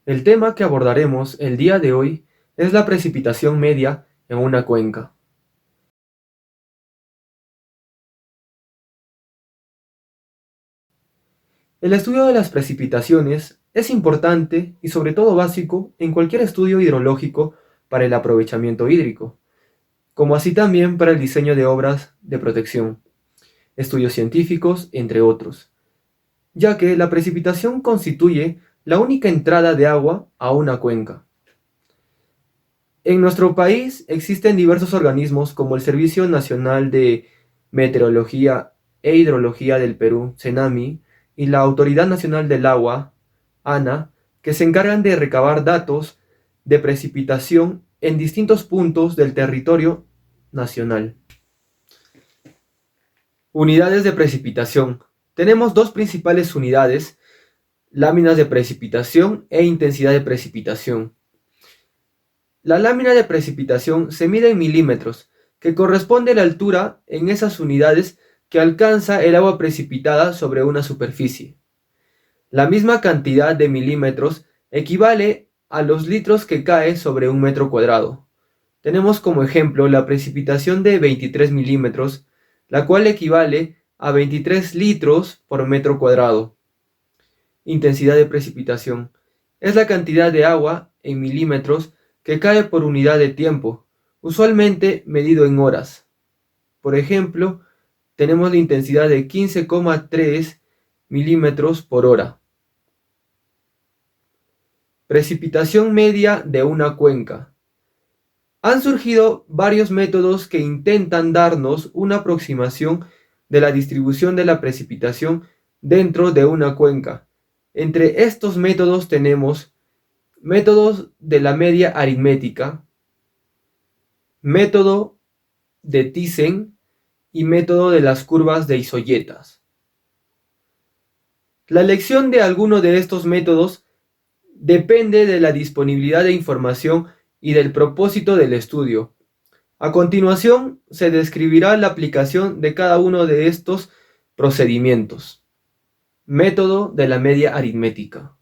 El tema que abordaremos el día de hoy es la precipitación media en una cuenca. El estudio de las precipitaciones es importante y sobre todo básico en cualquier estudio hidrológico para el aprovechamiento hídrico, como así también para el diseño de obras de protección, estudios científicos, entre otros, ya que la precipitación constituye la única entrada de agua a una cuenca. En nuestro país existen diversos organismos como el Servicio Nacional de Meteorología e Hidrología del Perú, CENAMI, y la Autoridad Nacional del Agua, ANA, que se encargan de recabar datos de precipitación en distintos puntos del territorio nacional. Unidades de precipitación. Tenemos dos principales unidades: láminas de precipitación e intensidad de precipitación. La lámina de precipitación se mide en milímetros, que corresponde a la altura en esas unidades que alcanza el agua precipitada sobre una superficie. La misma cantidad de milímetros equivale a los litros que cae sobre un metro cuadrado. Tenemos como ejemplo la precipitación de 23 milímetros, la cual equivale a 23 litros por metro cuadrado. Intensidad de precipitación. Es la cantidad de agua en milímetros que cae por unidad de tiempo, usualmente medido en horas. Por ejemplo, tenemos la intensidad de 15,3 milímetros por hora. Precipitación media de una cuenca. Han surgido varios métodos que intentan darnos una aproximación de la distribución de la precipitación dentro de una cuenca. Entre estos métodos tenemos métodos de la media aritmética, método de Thyssen y método de las curvas de isoyetas. La elección de alguno de estos métodos depende de la disponibilidad de información y del propósito del estudio. A continuación, se describirá la aplicación de cada uno de estos procedimientos. Método de la media aritmética.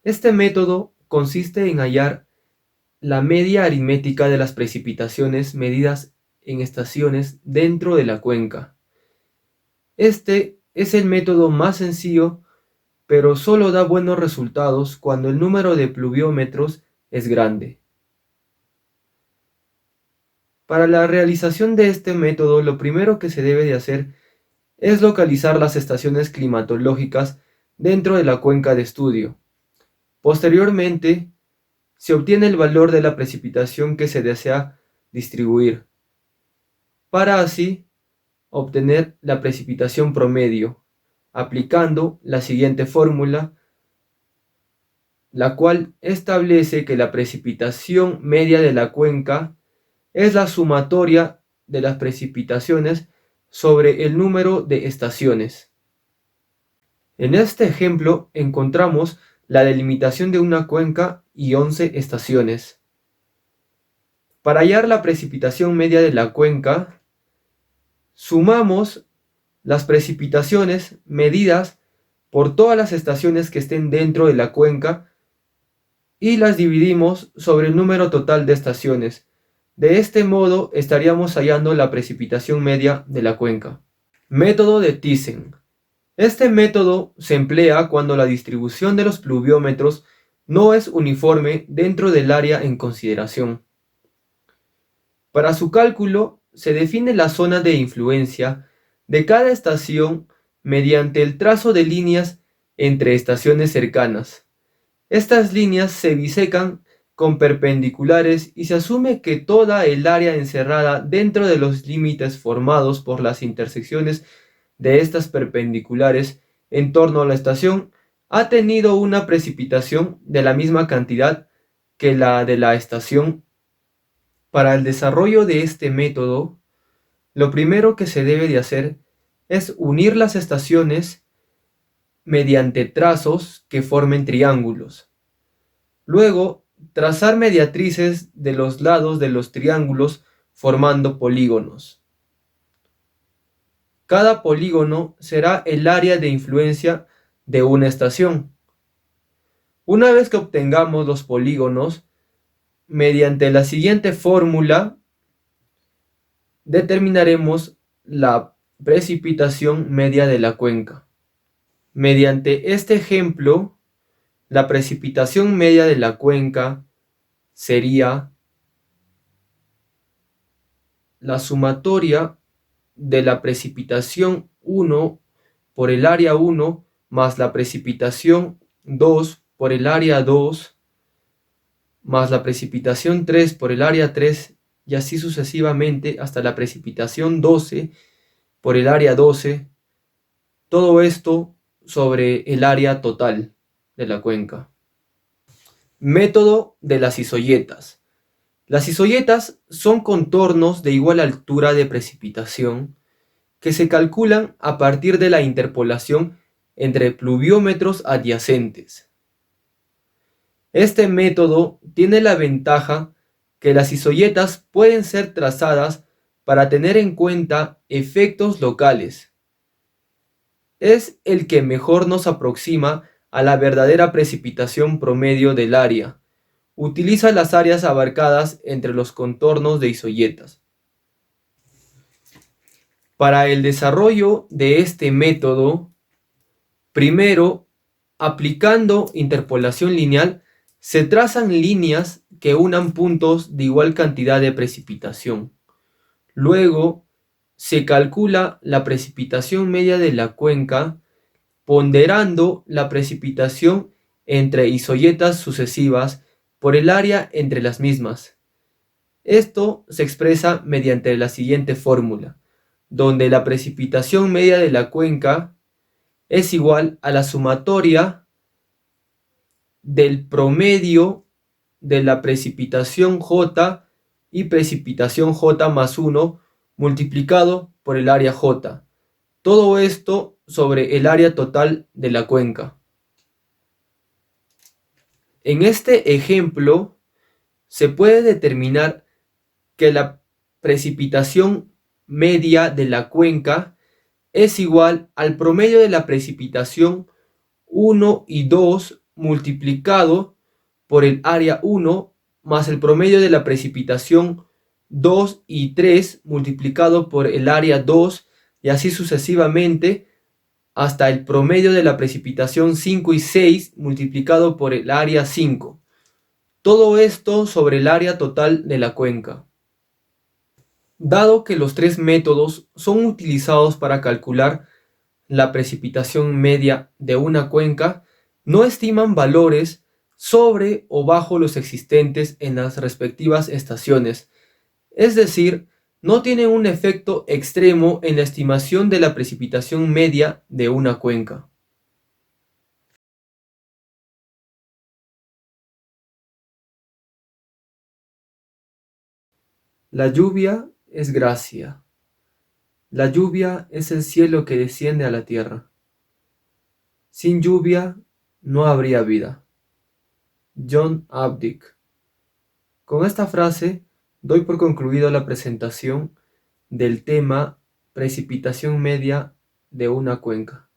Este método consiste en hallar la media aritmética de las precipitaciones medidas en estaciones dentro de la cuenca. Este es el método más sencillo, pero solo da buenos resultados cuando el número de pluviómetros es grande. Para la realización de este método, lo primero que se debe de hacer es localizar las estaciones climatológicas dentro de la cuenca de estudio. Posteriormente, se obtiene el valor de la precipitación que se desea distribuir, para así obtener la precipitación promedio, aplicando la siguiente fórmula, la cual establece que la precipitación media de la cuenca es la sumatoria de las precipitaciones sobre el número de estaciones. En este ejemplo encontramos la delimitación de una cuenca y 11 estaciones. Para hallar la precipitación media de la cuenca, sumamos las precipitaciones medidas por todas las estaciones que estén dentro de la cuenca y las dividimos sobre el número total de estaciones. De este modo estaríamos hallando la precipitación media de la cuenca. Método de Thyssen. Este método se emplea cuando la distribución de los pluviómetros no es uniforme dentro del área en consideración. Para su cálculo se define la zona de influencia de cada estación mediante el trazo de líneas entre estaciones cercanas. Estas líneas se bisecan con perpendiculares y se asume que toda el área encerrada dentro de los límites formados por las intersecciones de estas perpendiculares en torno a la estación ha tenido una precipitación de la misma cantidad que la de la estación. Para el desarrollo de este método, lo primero que se debe de hacer es unir las estaciones mediante trazos que formen triángulos. Luego, trazar mediatrices de los lados de los triángulos formando polígonos. Cada polígono será el área de influencia de una estación. Una vez que obtengamos los polígonos, mediante la siguiente fórmula determinaremos la precipitación media de la cuenca. Mediante este ejemplo, la precipitación media de la cuenca sería la sumatoria de la precipitación 1 por el área 1 más la precipitación 2 por el área 2 más la precipitación 3 por el área 3 y así sucesivamente hasta la precipitación 12 por el área 12. Todo esto sobre el área total de la cuenca. Método de las isoyetas. Las isoyetas son contornos de igual altura de precipitación que se calculan a partir de la interpolación entre pluviómetros adyacentes. Este método tiene la ventaja que las isoyetas pueden ser trazadas para tener en cuenta efectos locales. Es el que mejor nos aproxima a la verdadera precipitación promedio del área. Utiliza las áreas abarcadas entre los contornos de isoyetas. Para el desarrollo de este método, primero, aplicando interpolación lineal, se trazan líneas que unan puntos de igual cantidad de precipitación. Luego, se calcula la precipitación media de la cuenca, ponderando la precipitación entre isoyetas sucesivas por el área entre las mismas. Esto se expresa mediante la siguiente fórmula, donde la precipitación media de la cuenca es igual a la sumatoria del promedio de la precipitación J y precipitación J más 1 multiplicado por el área J. Todo esto sobre el área total de la cuenca. En este ejemplo se puede determinar que la precipitación media de la cuenca es igual al promedio de la precipitación 1 y 2 multiplicado por el área 1 más el promedio de la precipitación 2 y 3 multiplicado por el área 2 y así sucesivamente hasta el promedio de la precipitación 5 y 6 multiplicado por el área 5. Todo esto sobre el área total de la cuenca. Dado que los tres métodos son utilizados para calcular la precipitación media de una cuenca, no estiman valores sobre o bajo los existentes en las respectivas estaciones, es decir, no tienen un efecto extremo en la estimación de la precipitación media de una cuenca. La lluvia es gracia. La lluvia es el cielo que desciende a la tierra. Sin lluvia no habría vida. John Updike. Con esta frase doy por concluido la presentación del tema precipitación media de una cuenca.